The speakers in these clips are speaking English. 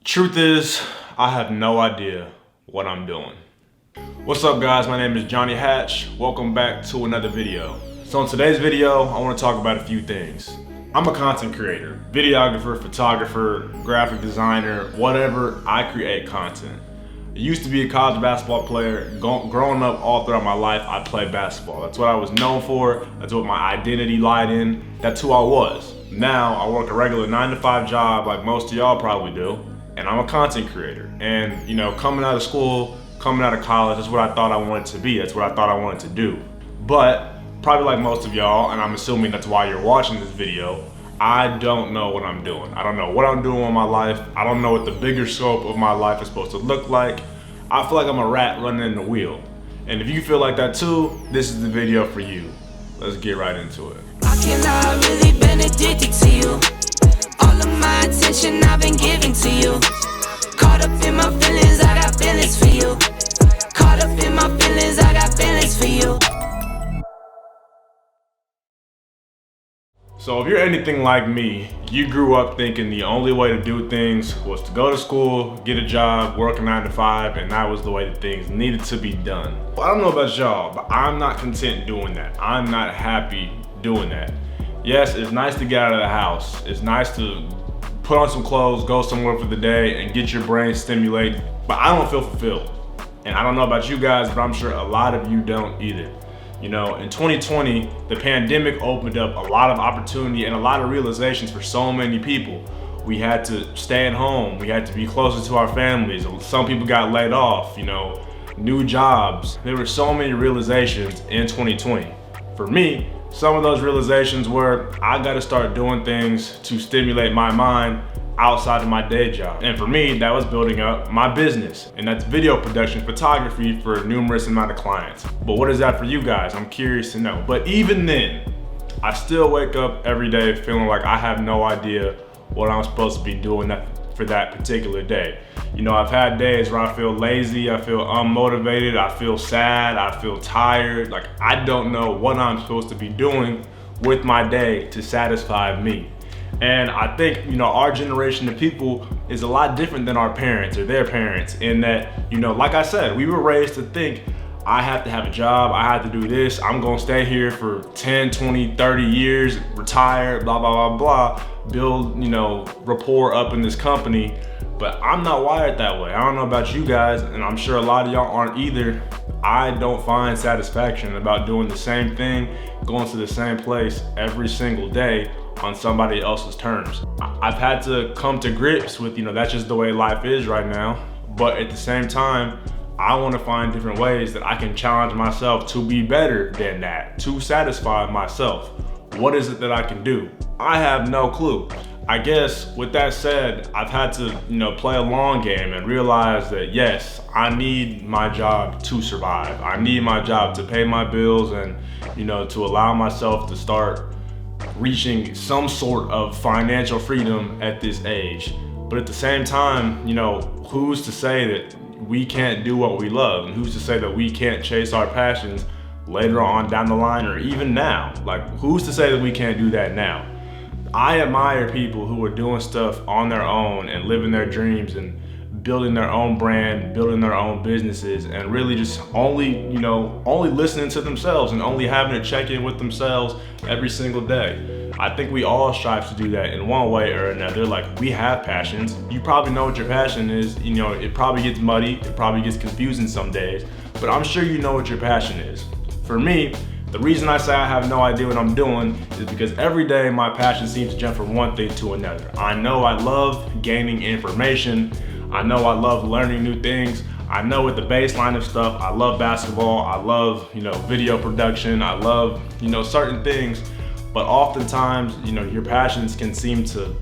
Truth is, I have no idea what I'm doing. What's up guys, my name is Johnny Hatch. Welcome back to another video. So in today's video, I want to talk about a few things. I'm a content creator, videographer, photographer, graphic designer, whatever, I create content. I used to be a college basketball player. Growing up all throughout my life, I played basketball. That's what I was known for. That's what my identity lied in. That's who I was. Now I work a regular 9-to-5 job like most of y'all probably do. And I'm a content creator. And you know, coming out of school, coming out of college, that's what I thought I wanted to be. That's what I thought I wanted to do. But probably like most of y'all, and I'm assuming that's why you're watching this video, I don't know what I'm doing. I don't know what I'm doing with my life. I don't know what the bigger scope of my life is supposed to look like. I feel like I'm a rat running in the wheel. And if you feel like that too, this is the video for you. Let's get right into it. How can I really been addicted to you? All of my attention I've been giving to you. Caught up in my feelings, I got feelings for you. Caught up in my feelings, I got feelings for you. So if you're anything like me, you grew up thinking the only way to do things was to go to school, get a job, work a 9-to-5, and that was the way that things needed to be done. Well, I don't know about y'all, but I'm not content doing that. I'm not happy doing that. Yes, it's nice to get out of the house. It's nice to put on some clothes, go somewhere for the day, and get your brain stimulated, but I don't feel fulfilled. And I don't know about you guys, but I'm sure a lot of you don't either. You know, in 2020, the pandemic opened up a lot of opportunity and a lot of realizations for so many people. We had to stay at home. We had to be closer to our families. Some people got laid off, you know, new jobs. There were so many realizations in 2020. For me, some of those realizations were I got to start doing things to stimulate my mind outside of my day job. And for me, that was building up my business, and that's video production, photography for a numerous amount of clients. But what is that for you guys? I'm curious to know. But even then, I still wake up every day feeling like I have no idea what I'm supposed to be doing for that particular day. You know, I've had days where I feel lazy, I feel unmotivated, I feel sad, I feel tired. Like I don't know what I'm supposed to be doing with my day to satisfy me. And I think, you know, our generation of people is a lot different than our parents or their parents in that, you know, like I said, we were raised to think I have to have a job, I have to do this, I'm gonna stay here for 10, 20, 30 years, retire, blah, blah, blah, blah, build, you know, rapport up in this company. But I'm not wired that way. I don't know about you guys, and I'm sure a lot of y'all aren't either. I don't find satisfaction about doing the same thing, going to the same place every single day on somebody else's terms. I've had to come to grips with, you know, that's just the way life is right now. But at the same time, I want to find different ways that I can challenge myself to be better than that, to satisfy myself. What is it that I can do? I have no clue. I guess with that said, I've had to, you know, play a long game and realize that yes, I need my job to survive. I need my job to pay my bills and, you know, to allow myself to start reaching some sort of financial freedom at this age. But at the same time, you know, who's to say that we can't do what we love? And who's to say that we can't chase our passions later on down the line or even now? Like, who's to say that we can't do that now? I admire people who are doing stuff on their own and living their dreams and building their own brand, building their own businesses, and really just only listening to themselves and only having to check in with themselves every single day. I think we all strive to do that in one way or another. Like, we have passions. You probably know what your passion is. You know, it probably gets muddy, it probably gets confusing some days, but I'm sure you know what your passion is. For me, the reason I say I have no idea what I'm doing is because every day my passion seems to jump from one thing to another. I know I love gaining information. I know I love learning new things. I know with the baseline of stuff, I love basketball. I love, you know, video production. I love, you know, certain things. But oftentimes, you know, your passions can seem to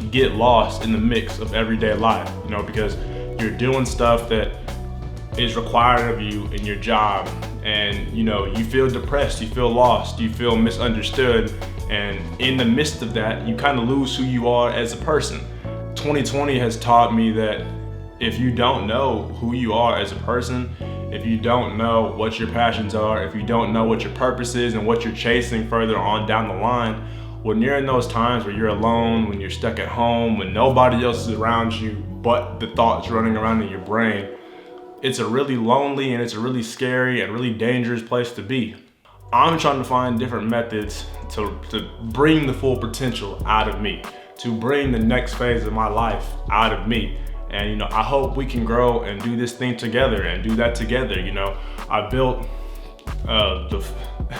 get lost in the mix of everyday life, you know, because you're doing stuff that is required of you in your job, and you know, you feel depressed, you feel lost, you feel misunderstood, and in the midst of that, you kind of lose who you are as a person. 2020 has taught me that if you don't know who you are as a person, if you don't know what your passions are, if you don't know what your purpose is and what you're chasing further on down the line, when you're in those times where you're alone, when you're stuck at home, when nobody else is around you but the thoughts running around in your brain, it's a really lonely and it's a really scary and really dangerous place to be. I'm trying to find different methods to bring the full potential out of me, to bring the next phase of my life out of me. And, you know, I hope we can grow and do this thing together and do that together. You know, I built the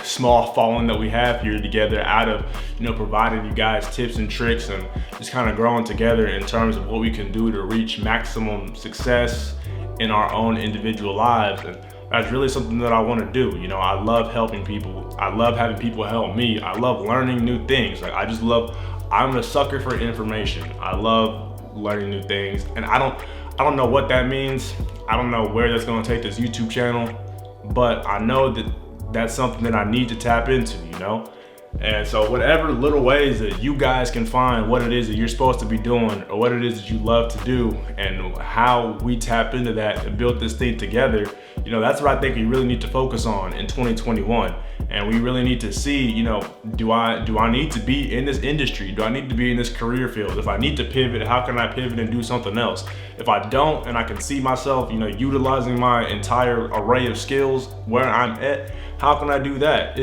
small following that we have here together out of, you know, providing you guys tips and tricks and just kind of growing together in terms of what we can do to reach maximum success in our own individual lives. And that's really something that I want to do. You know, I love helping people. I love having people help me. I love learning new things. Like, I'm a sucker for information. I love learning new things, and I don't know what that means. I don't know where that's going to take this YouTube channel, but I know that that's something that I need to tap into, you know? And so whatever little ways that you guys can find what it is that you're supposed to be doing or what it is that you love to do and how we tap into that and build this thing together, you know, that's what I think we really need to focus on in 2021. And we really need to see, you know, do I need to be in this industry? Do I need to be in this career field? If I need to pivot, how can I pivot and do something else? If I don't, and I can see myself, you know, utilizing my entire array of skills where I'm at, how can I do that?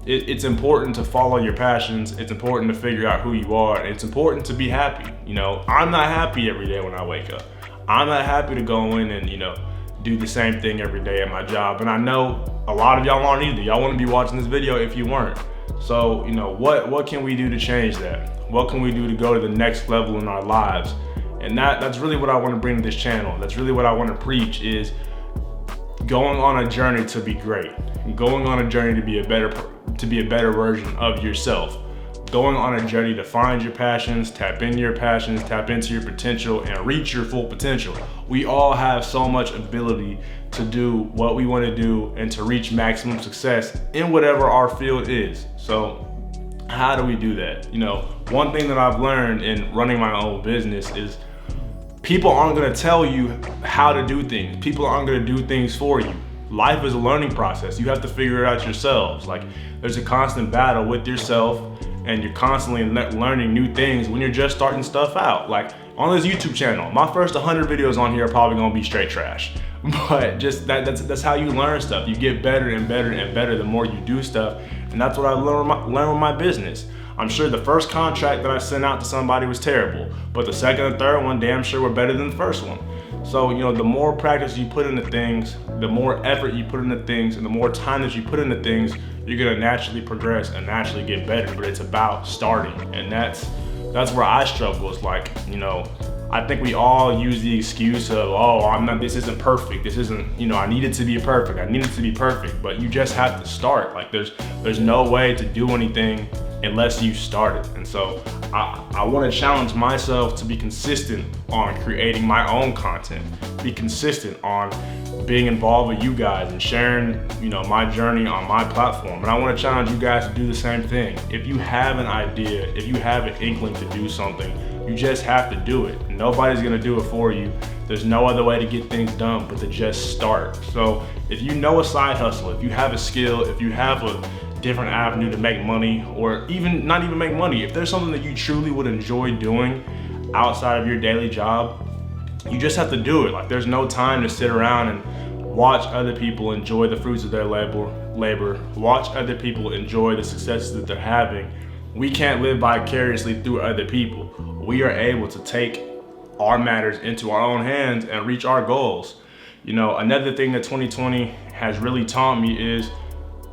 It's important to follow your passions. It's important to figure out who you are. It's important to be happy. You know, I'm not happy every day when I wake up. I'm not happy to go in and, you know, do the same thing every day at my job. And I know a lot of y'all aren't either. Y'all wouldn't be watching this video if you weren't. So, you know, what can we do to change that? What can we do to go to the next level in our lives? And that's really what I want to bring to this channel. That's really what I want to preach, is going on a journey to be great. Going on a journey to be a better version of yourself. Going on a journey to find your passions, tap into your passions, tap into your potential, and reach your full potential. We all have so much ability to do what we want to do and to reach maximum success in whatever our field is. So how do we do that? You know, one thing that I've learned in running my own business is people aren't going to tell you how to do things. People aren't going to do things for you. Life is a learning process. You have to figure it out yourselves. Like, there's a constant battle with yourself, and you're constantly learning new things when you're just starting stuff out. Like, on this YouTube channel, my first 100 videos on here are probably gonna be straight trash. But just that's how you learn stuff. You get better and better and better the more you do stuff. And that's what I learned with my business. I'm sure the first contract that I sent out to somebody was terrible, but the second and third one damn sure were better than the first one. So, you know, the more practice you put into things, the more effort you put into things, and the more time that you put into things, you're gonna naturally progress and naturally get better. But it's about starting, and that's where I struggle. It's like, you know, I think we all use the excuse of, oh, this isn't perfect. This isn't, you know, I need it to be perfect. I need it to be perfect. But you just have to start. Like, there's no way to do anything unless you start it. And so I want to challenge myself to be consistent on creating my own content, be consistent on being involved with you guys and sharing, you know, my journey on my platform. And I want to challenge you guys to do the same thing. If you have an idea, if you have an inkling to do something, you just have to do it. Nobody's gonna do it for you. There's no other way to get things done but to just start. So if you know a side hustle, if you have a skill, if you have a different avenue to make money, or even not even make money, if there's something that you truly would enjoy doing outside of your daily job, you just have to do it. Like, there's no time to sit around and watch other people enjoy the fruits of their labor, watch other people enjoy the successes that they're having. We can't live vicariously through other people. We are able to take our matters into our own hands and reach our goals. You know, another thing that 2020 has really taught me is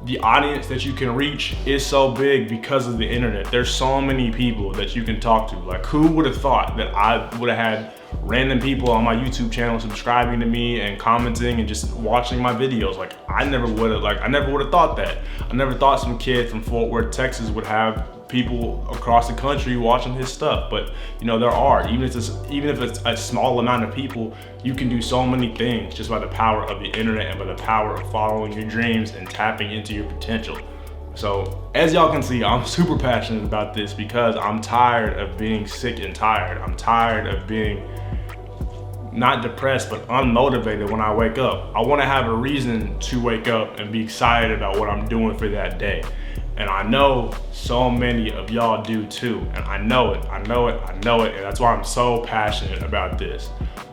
the audience that you can reach is so big because of the internet. There's so many people that you can talk to. Like, who would have thought that I would have had random people on my YouTube channel subscribing to me and commenting and just watching my videos? Like, I never would have thought that. I never thought some kid from Fort Worth, Texas would have people across the country watching his stuff. But, you know, there are, even if it's a small amount of people, you can do so many things just by the power of the internet and by the power of following your dreams and tapping into your potential. So as y'all can see, I'm super passionate about this because I'm tired of being sick and tired. I'm tired of being not depressed, but unmotivated when I wake up. I want to have a reason to wake up and be excited about what I'm doing for that day. And I know so many of y'all do too. And I know it. And that's why I'm so passionate about this.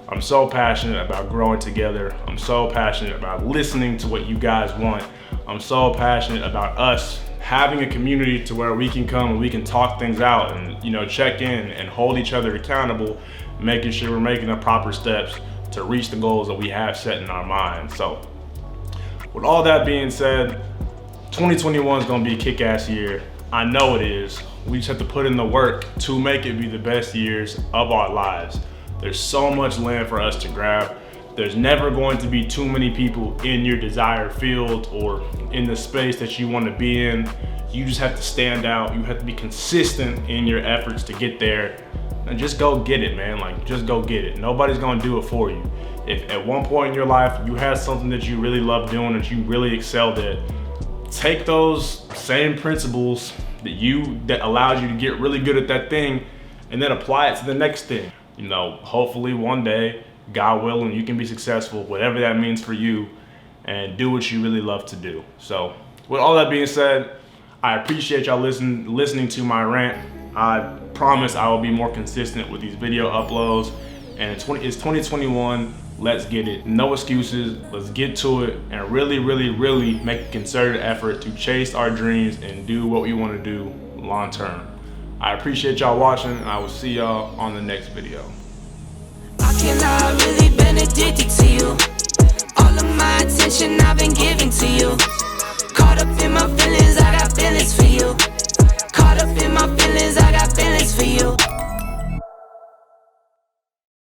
I'm so passionate about growing together. I'm so passionate about listening to what you guys want. I'm so passionate about us having a community to where we can come and we can talk things out and, you know, check in and hold each other accountable, making sure we're making the proper steps to reach the goals that we have set in our minds. So with all that being said, 2021 is gonna be a kick-ass year. I know it is. We just have to put in the work to make it be the best years of our lives. There's so much land for us to grab. There's never going to be too many people in your desired field or in the space that you want to be in. You just have to stand out. You have to be consistent in your efforts to get there. And just go get it, man. Like, just go get it. Nobody's gonna do it for you. If at one point in your life you had something that you really loved doing, that you really excelled at, take those same principles that allowed you to get really good at that thing and then apply it to the next thing. You know, hopefully one day, God willing, you can be successful, whatever that means for you, and do what you really love to do. So with all that being said, I appreciate y'all listening to my rant. I promise I will be more consistent with these video uploads. And it's 2021, let's get it. No excuses, let's get to it and really, really, really make a concerted effort to chase our dreams and do what we want to do long term. I appreciate y'all watching, and I will see y'all on the next video. How can I really been addicted to you? All of my attention I've been giving to you. Caught up in my feelings, I got feelings for you. Caught up in my feelings, I got feelings for you.